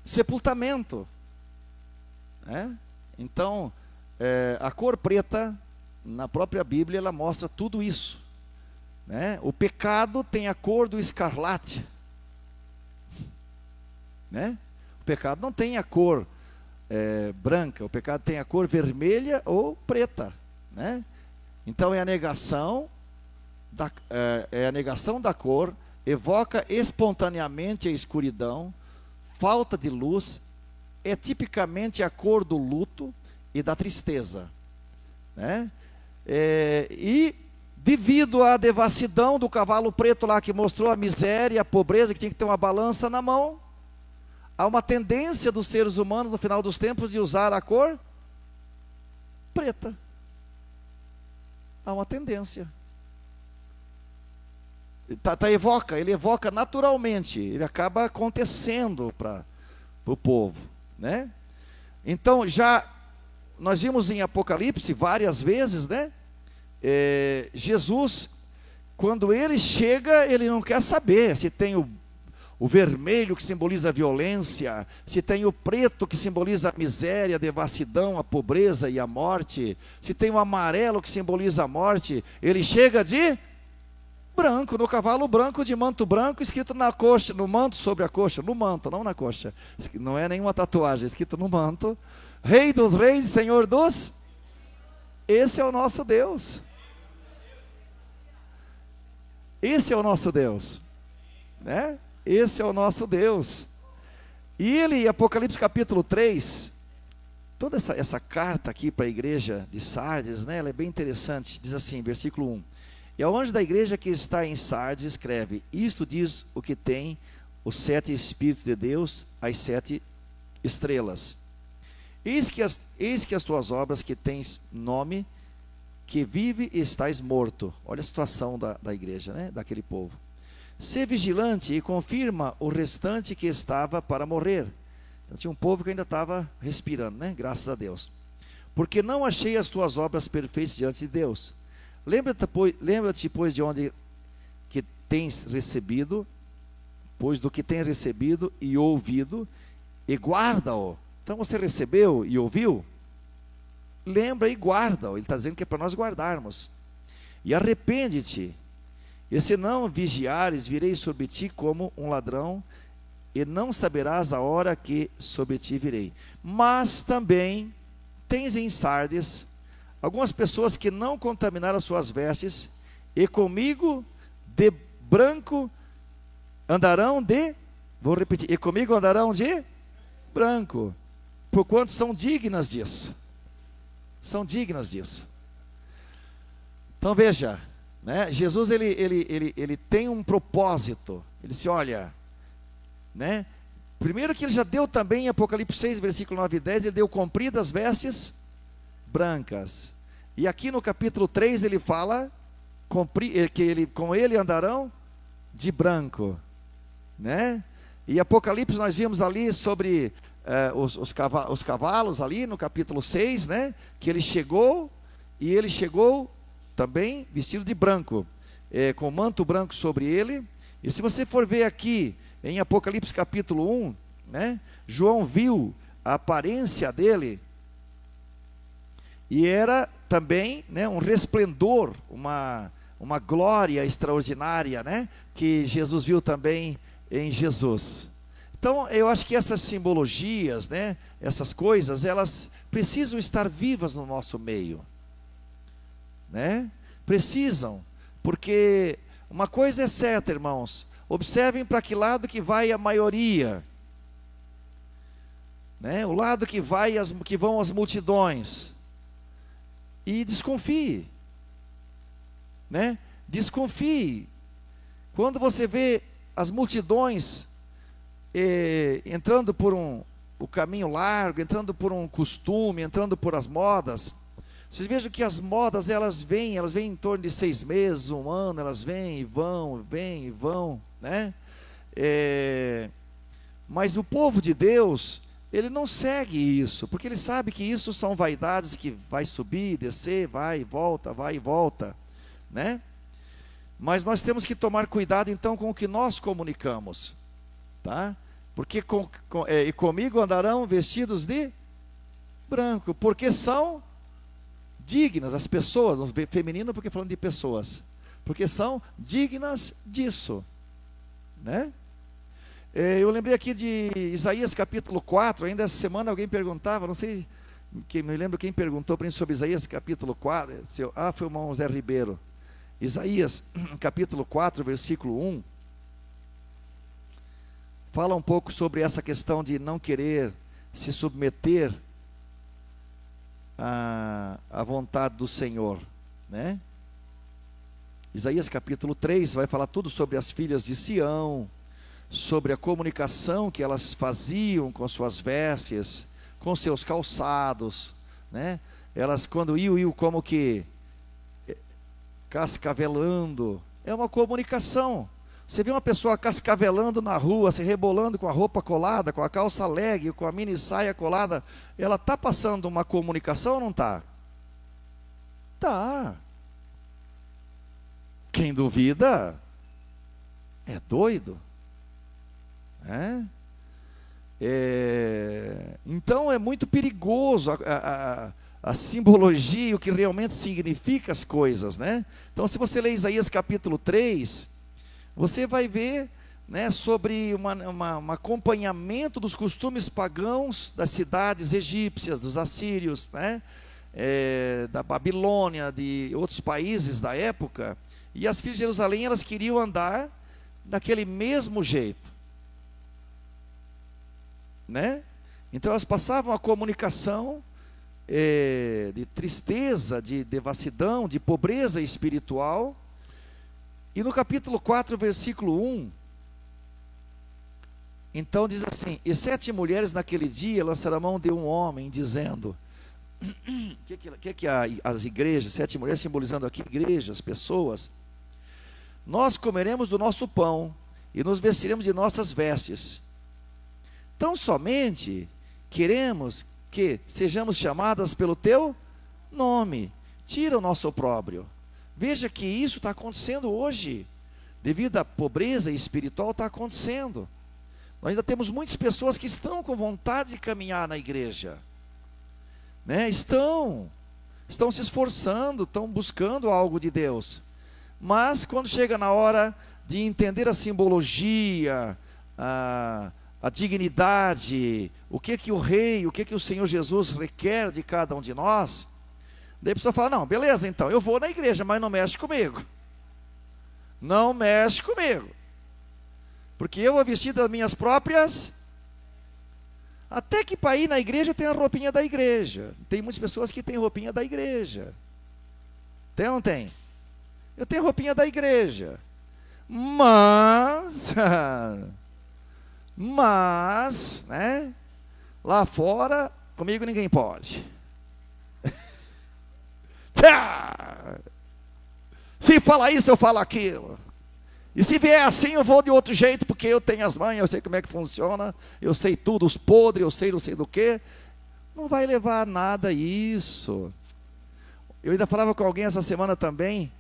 Speaker 1: Sepultamento. Então, a cor preta, na própria Bíblia, ela mostra tudo isso. Né? O pecado tem a cor do escarlate. Né? O pecado não tem a cor branca, o pecado tem a cor vermelha ou preta. Né? Então, é a negação da cor, evoca espontaneamente a escuridão, falta de luz, é tipicamente a cor do luto e da tristeza. Né? E devido à devassidão do cavalo preto lá, que mostrou a miséria, a pobreza, que tinha que ter uma balança na mão, há uma tendência dos seres humanos no final dos tempos de usar a cor preta. Há uma tendência. Ele evoca naturalmente, ele acaba acontecendo para o povo. Né? Então, nós vimos em Apocalipse várias vezes, né? Jesus, quando ele chega, ele não quer saber se tem o vermelho que simboliza a violência, se tem o preto que simboliza a miséria, a devassidão, a pobreza e a morte, se tem o amarelo que simboliza a morte. Ele chega de branco, no cavalo branco, de manto branco, escrito na coxa, no manto sobre a coxa, no manto, não na coxa, não é nenhuma tatuagem, é escrito no manto, Rei dos reis, Senhor dos... Esse é o nosso Deus. Esse é o nosso Deus. Né? Esse é o nosso Deus. E ele, Apocalipse capítulo 3, toda essa carta aqui para a igreja de Sardes, né, ela é bem interessante, diz assim, versículo 1. E ao anjo da igreja que está em Sardes escreve: isto diz o que tem os 7 Espíritos de Deus, as 7 estrelas. Eis que as tuas obras, que tens nome, que vive e estás morto. Olha a situação da igreja, né? Daquele povo. Sê vigilante e confirma o restante que estava para morrer. Então, tinha um povo que ainda estava respirando, né? Graças a Deus. Porque não achei as tuas obras perfeitas diante de Deus. Lembra-te, pois, de onde que tens recebido, pois do que tens recebido e ouvido, e guarda-o. Então você recebeu e ouviu? Lembra e guarda-o. Ele está dizendo que é para nós guardarmos. E arrepende-te. E se não vigiares, virei sobre ti como um ladrão, e não saberás a hora que sobre ti virei. Mas também tens em Sardes algumas pessoas que não contaminaram as suas vestes, e comigo de branco andarão de... Vou repetir. E comigo andarão de branco, porquanto são dignas disso. São dignas disso. Então veja, né? Jesus ele tem um propósito. Ele disse, olha, né? Primeiro que ele já deu também em Apocalipse 6, versículo 9 e 10, ele deu compridas vestes brancas. E aqui no capítulo 3 ele fala que com ele andarão de branco, né? E Apocalipse nós vimos ali sobre os cavalos ali no capítulo 6, né? Que ele chegou também vestido de branco, com manto branco sobre ele. E se você for ver aqui em Apocalipse capítulo 1, né? João viu a aparência dele, e era também, né, um resplendor, uma glória extraordinária, né? Que Jesus viu também em Jesus. Então eu acho que essas simbologias, né, essas coisas, elas precisam estar vivas no nosso meio, né? Precisam, porque uma coisa é certa, irmãos, observem para que lado que vai a maioria, né? O lado que vão as multidões, e desconfie, né? Desconfie, quando você vê as multidões entrando por o caminho largo, entrando por um costume, entrando por as modas. Vocês vejam que as modas, elas vêm em torno de 6 meses, 1 ano, elas vêm e vão, né? Mas o povo de Deus, ele não segue isso, porque ele sabe que isso são vaidades que vai subir, descer, vai e volta, né? Mas nós temos que tomar cuidado então com o que nós comunicamos, tá? Porque comigo andarão vestidos de branco, porque são dignas, as pessoas, no feminino porque falando de pessoas, porque são dignas disso, né? Eu lembrei aqui de Isaías capítulo 4, ainda essa semana alguém perguntava, não sei, me lembro quem perguntou para mim sobre Isaías capítulo 4, foi o irmão Zé Ribeiro. Isaías capítulo 4, versículo 1, fala um pouco sobre essa questão de não querer se submeter à vontade do Senhor, né? Isaías capítulo 3 vai falar tudo sobre as filhas de Sião, sobre a comunicação que elas faziam com suas vestes, com seus calçados, né? Elas quando iam como que cascavelando, é uma comunicação. Você vê uma pessoa cascavelando na rua, se rebolando com a roupa colada, com a calça leg, com a mini saia colada, ela está passando uma comunicação ou não está? Tá. Quem duvida é doido. Então é muito perigoso a simbologia, o que realmente significa as coisas, né? Então se você ler Isaías capítulo 3, você vai ver, né, sobre um acompanhamento dos costumes pagãos das cidades egípcias, dos assírios, né? Da Babilônia, de outros países da época, e as filhas de Jerusalém, elas queriam andar daquele mesmo jeito, né? Então elas passavam a comunicação de tristeza, de devassidão, de pobreza espiritual. E no capítulo 4, versículo 1, então diz assim: e 7 mulheres naquele dia lançaram a mão de um homem, dizendo, que as igrejas, 7 mulheres simbolizando aqui igrejas, pessoas, nós comeremos do nosso pão e nos vestiremos de nossas vestes. Tão somente queremos que sejamos chamadas pelo teu nome. Tira o nosso opróbrio. Veja que isso está acontecendo hoje, devido à pobreza espiritual, está acontecendo. Nós ainda temos muitas pessoas que estão com vontade de caminhar na igreja, né? Estão se esforçando, estão buscando algo de Deus, mas quando chega na hora de entender a simbologia, a dignidade, o que o rei, o que o Senhor Jesus requer de cada um de nós, daí a pessoa fala, não, beleza, então, eu vou na igreja, mas não mexe comigo. Não mexe comigo. Porque eu vou vestir das minhas próprias Até que para ir na igreja tem a roupinha da igreja. Tem muitas pessoas que têm roupinha da igreja. Tem ou não tem? Eu tenho roupinha da igreja. Mas, né? Lá fora, comigo ninguém pode. Se falar isso, eu falo aquilo. E se vier assim, eu vou de outro jeito, porque eu tenho as manhas, eu sei como é que funciona, eu sei tudo, os podres, eu sei não sei do que. Não vai levar a nada isso. Eu ainda falava com alguém essa semana também.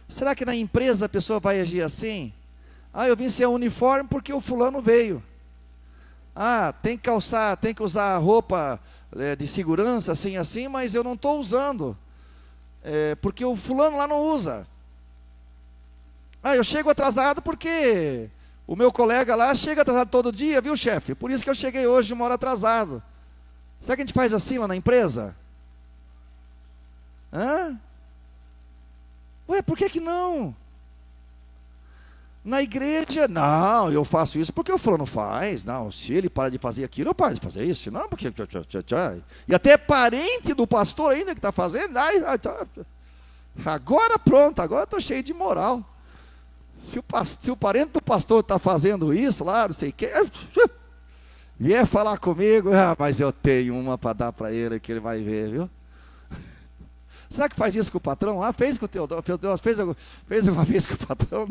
Speaker 1: Será que na empresa a pessoa vai agir assim? Eu vim sem uniforme porque o fulano veio. Tem que calçar, tem que usar roupa de segurança, assim, mas eu não estou usando. Porque o fulano lá não usa. Eu chego atrasado porque o meu colega lá chega atrasado todo dia, viu, chefe? Por isso que eu cheguei hoje 1 hora atrasado. Será que a gente faz assim lá na empresa? Por que não? Na igreja, não, eu faço isso porque o fulano faz. Não, se ele para de fazer aquilo, eu paro de fazer isso. Não, porque... E até parente do pastor ainda que está fazendo. Agora pronto, agora estou cheio de moral. Se o parente do pastor está fazendo isso lá, não sei o que, vier falar comigo, mas eu tenho uma para dar para ele que ele vai ver, viu? Será que faz isso com o patrão? Fez com o Teodoro, fez uma vez com o patrão.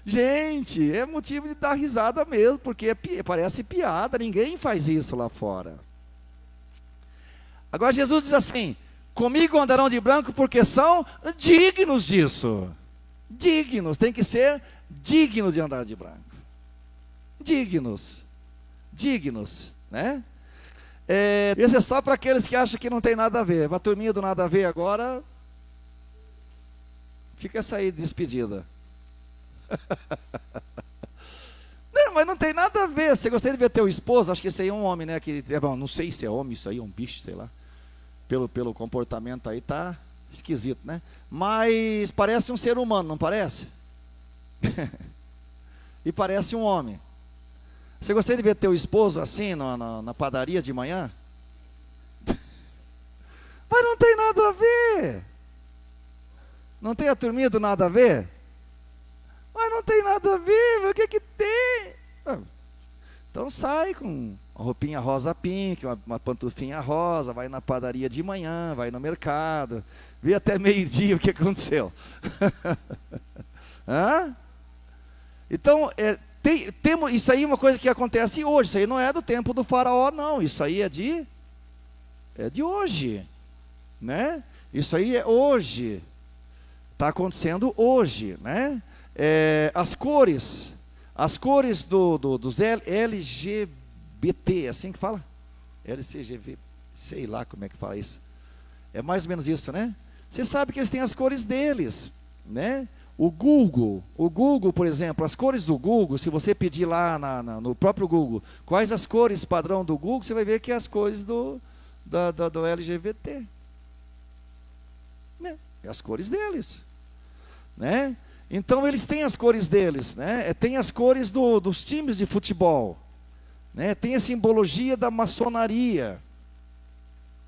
Speaker 1: Gente, é motivo de dar risada mesmo, porque parece piada, ninguém faz isso lá fora. Agora Jesus diz assim: comigo andarão de branco porque são dignos disso. Dignos, tem que ser dignos de andar de branco. Dignos, né? Esse é só para aqueles que acham que não tem nada a ver. Uma turminha do nada a ver agora, fica essa aí despedida. Não, mas não tem nada a ver. Você gostaria de ver teu esposo? Acho que esse aí é um homem, né? Não sei se é homem, isso aí é um bicho, sei lá. Pelo comportamento aí tá esquisito, né? Mas parece um ser humano, não parece? E parece um homem. Você gostaria de ver teu esposo assim na padaria de manhã? Mas não tem nada a ver. Não tem a turminha do nada a ver? Mas não tem nada a ver, mas o que tem? Então sai com uma roupinha rosa pink, uma pantufinha rosa, vai na padaria de manhã, vai no mercado, vê até meio-dia o que aconteceu. Então, isso aí é uma coisa que acontece hoje. Isso aí não é do tempo do faraó, não. Isso aí é de hoje, né? Isso aí é hoje. Está acontecendo hoje, né? As cores dos LGBT, assim que fala? LCGV, sei lá como é que fala isso. É mais ou menos isso, né? Você sabe que eles têm as cores deles, né? O Google, por exemplo, as cores do Google, se você pedir lá no próprio Google, quais as cores padrão do Google, você vai ver que é as cores do LGBT. Né? É as cores deles. Né? Então eles têm as cores deles, né? Tem as cores dos times de futebol. Né? Tem a simbologia da maçonaria.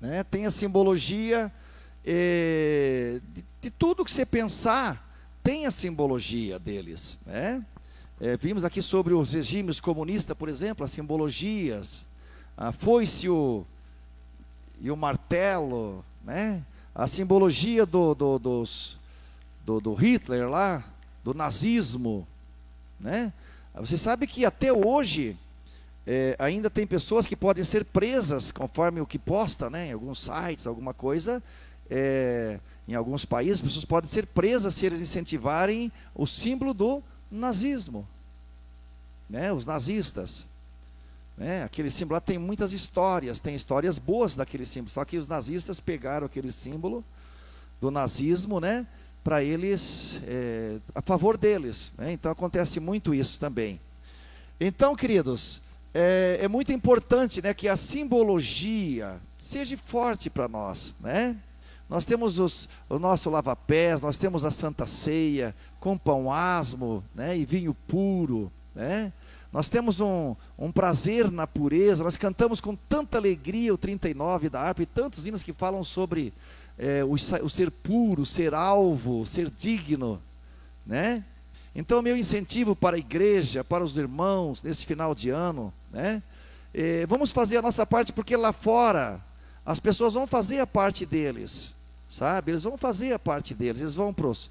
Speaker 1: Né? Tem a simbologia de tudo que você pensar. Tem a simbologia deles, né? Vimos aqui sobre os regimes comunistas, por exemplo, as simbologias, a foice e o martelo, né? A simbologia do Hitler lá, do nazismo, né? Você sabe que até hoje ainda tem pessoas que podem ser presas, conforme o que posta, né? Em alguns sites, alguma coisa, em alguns países, pessoas podem ser presas se eles incentivarem o símbolo do nazismo, né? Os nazistas, né? Aquele símbolo lá tem muitas histórias, tem histórias boas daquele símbolo, só que os nazistas pegaram aquele símbolo do nazismo, né? Para eles, a favor deles, né? Então acontece muito isso também. Então, queridos, é muito importante, né, que a simbologia seja forte para nós, né? Nós temos o nosso lava-pés, nós temos a Santa Ceia com pão asmo, né, e vinho puro, né? Nós temos um prazer na pureza, nós cantamos com tanta alegria o 39 da harpa e tantos hinos que falam sobre o ser puro, ser alvo, ser digno, né? Então, meu incentivo para a igreja, para os irmãos, nesse final de ano, né? Vamos fazer a nossa parte, porque lá fora, as pessoas vão fazer a parte deles, sabe? Eles vão fazer a parte deles, eles vão para os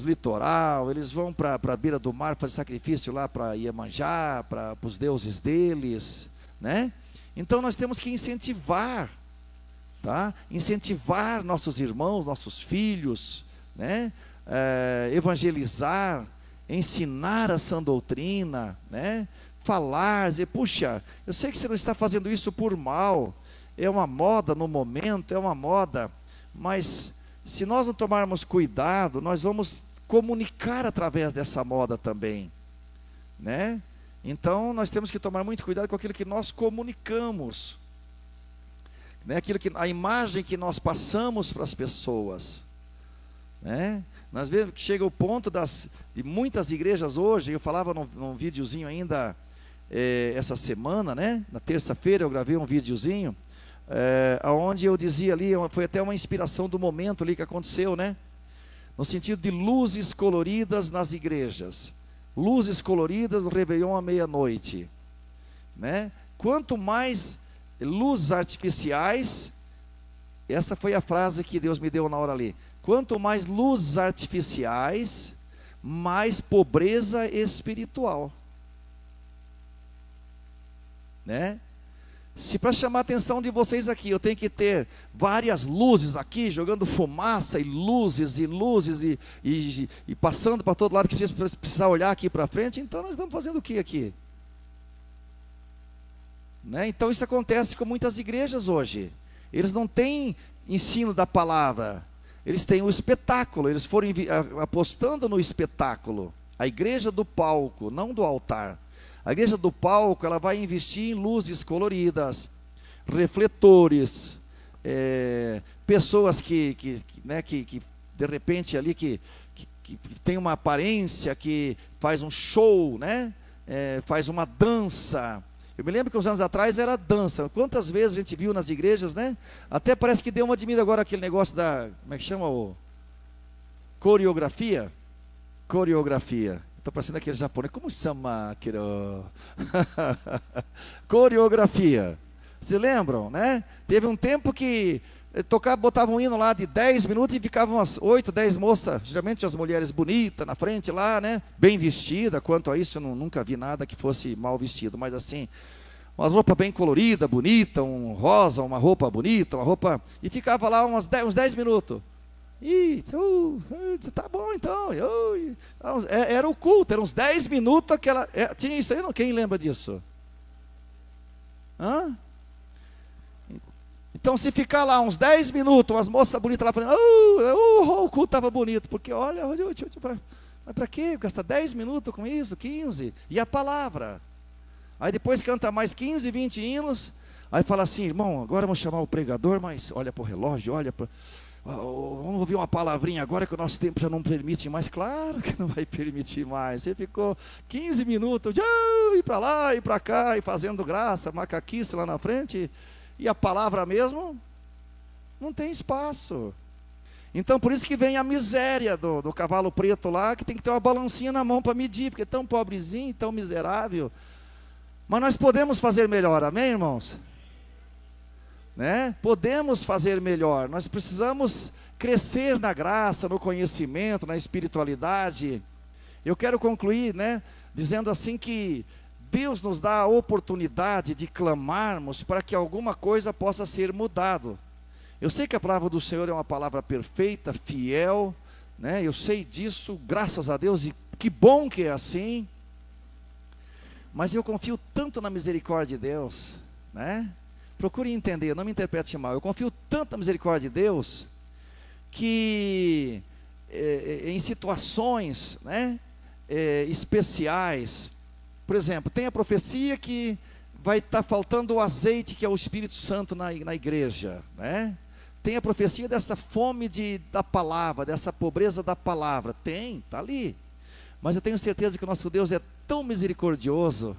Speaker 1: litoral, eles vão para a beira do mar fazer sacrifício lá para Iemanjá, para os deuses deles, né? Então, nós temos que incentivar, tá? Incentivar nossos irmãos, nossos filhos, né? Evangelizar, ensinar a sã doutrina, né? Falar, dizer, puxa, eu sei que você não está fazendo isso por mal, é uma moda no momento, é uma moda, mas se nós não tomarmos cuidado, nós vamos comunicar através dessa moda também, né? Então nós temos que tomar muito cuidado com aquilo que nós comunicamos, né? A imagem que nós passamos para as pessoas, né? Nós vemos que chega o ponto de muitas igrejas hoje. Eu falava num videozinho ainda essa semana, né? Na terça-feira eu gravei um videozinho onde eu dizia ali, foi até uma inspiração do momento ali que aconteceu, né? No sentido de luzes coloridas nas igrejas, luzes coloridas no Réveillon à meia-noite, né? Quanto mais luzes artificiais, essa foi a frase que Deus me deu na hora ali. Quanto mais luzes artificiais, mais pobreza espiritual, né? Se para chamar a atenção de vocês aqui, eu tenho que ter várias luzes aqui, jogando fumaça e luzes e passando para todo lado, que precisar olhar aqui para frente, então nós estamos fazendo o que aqui? Né? Então isso acontece com muitas igrejas hoje. Eles não têm ensino da palavra, eles têm o espetáculo, eles foram apostando no espetáculo. A igreja do palco, não do altar. A igreja do palco, ela vai investir em luzes coloridas, refletores, pessoas que de repente ali que tem uma aparência, que faz um show, né? Faz uma dança. Eu me lembro que uns anos atrás era dança. Quantas vezes a gente viu nas igrejas, né? Até parece que deu uma diminuída agora aquele negócio da, como é que chama? Coreografia. Estou parecendo aquele japonês. Como se chama aquilo? Coreografia. Se lembram, né? Teve um tempo que botavam um hino lá de 10 minutos e ficavam umas 8, 10 moças, geralmente as mulheres bonitas na frente lá, né? Bem vestida. Quanto a isso, eu nunca vi nada que fosse mal vestido, mas assim, uma roupa bem colorida, bonita, um rosa, uma roupa bonita, e ficava lá uns 10 minutos. E tá bom então. Era o culto, eram uns 10 minutos aquela. Tinha isso aí, não? Quem lembra disso? Hã? Então, se ficar lá uns 10 minutos, umas moças bonitas lá fazendo, o culto estava bonito, porque olha, mas para quê? Gasta 10 minutos com isso, 15, e a palavra. Aí depois canta mais 15, 20 hinos, aí fala assim, irmão, agora vamos chamar o pregador, mas olha para o relógio, vamos ouvir uma palavrinha agora que o nosso tempo já não permite mais. Claro que não vai permitir mais. Você ficou 15 minutos de ir para lá, ir para cá, e fazendo graça, macaquice lá na frente, e a palavra mesmo não tem espaço. Então por isso que vem a miséria do cavalo preto lá, que tem que ter uma balancinha na mão para medir, porque é tão pobrezinho, tão miserável. Mas nós podemos fazer melhor, amém, irmãos? Né? Podemos fazer melhor. Nós precisamos crescer na graça, no conhecimento, na espiritualidade. Eu quero concluir, né, dizendo assim que Deus nos dá a oportunidade de clamarmos para que alguma coisa possa ser mudado. Eu sei que a palavra do Senhor é uma palavra perfeita, fiel, né? Eu sei disso, graças a Deus, e que bom que é assim. Mas eu confio tanto na misericórdia de Deus, né? Procure entender, não me interprete mal. Eu confio tanto na misericórdia de Deus, que em situações, né, especiais, por exemplo, tem a profecia que vai estar faltando o azeite, que é o Espírito Santo na igreja, né? Tem a profecia dessa fome da palavra, dessa pobreza da palavra. Está ali. Mas eu tenho certeza que o nosso Deus é tão misericordioso,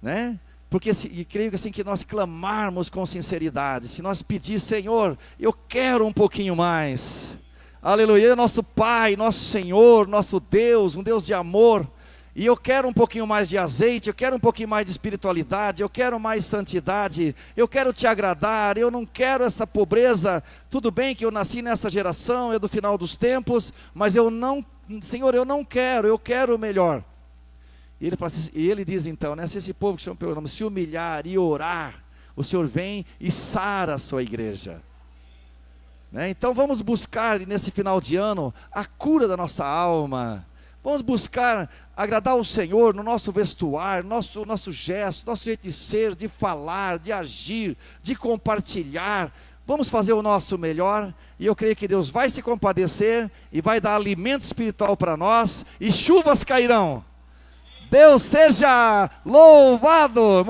Speaker 1: né? Porque e creio que assim que nós clamarmos com sinceridade, se nós pedir, Senhor, eu quero um pouquinho mais, aleluia, nosso Pai, nosso Senhor, nosso Deus, um Deus de amor, e eu quero um pouquinho mais de azeite, eu quero um pouquinho mais de espiritualidade, eu quero mais santidade, eu quero te agradar, eu não quero essa pobreza. Tudo bem que eu nasci nessa geração, é do final dos tempos, mas eu não, Senhor, eu não quero, eu quero o melhor. E ele, fala assim, e ele diz então, né, se esse povo que chama pelo nome se humilhar e orar, o Senhor vem e sara a sua igreja. Né? Então vamos buscar nesse final de ano a cura da nossa alma. Vamos buscar agradar o Senhor no nosso vestuário, nosso gesto, nosso jeito de ser, de falar, de agir, de compartilhar. Vamos fazer o nosso melhor, e eu creio que Deus vai se compadecer, e vai dar alimento espiritual para nós, e chuvas cairão. Deus seja louvado!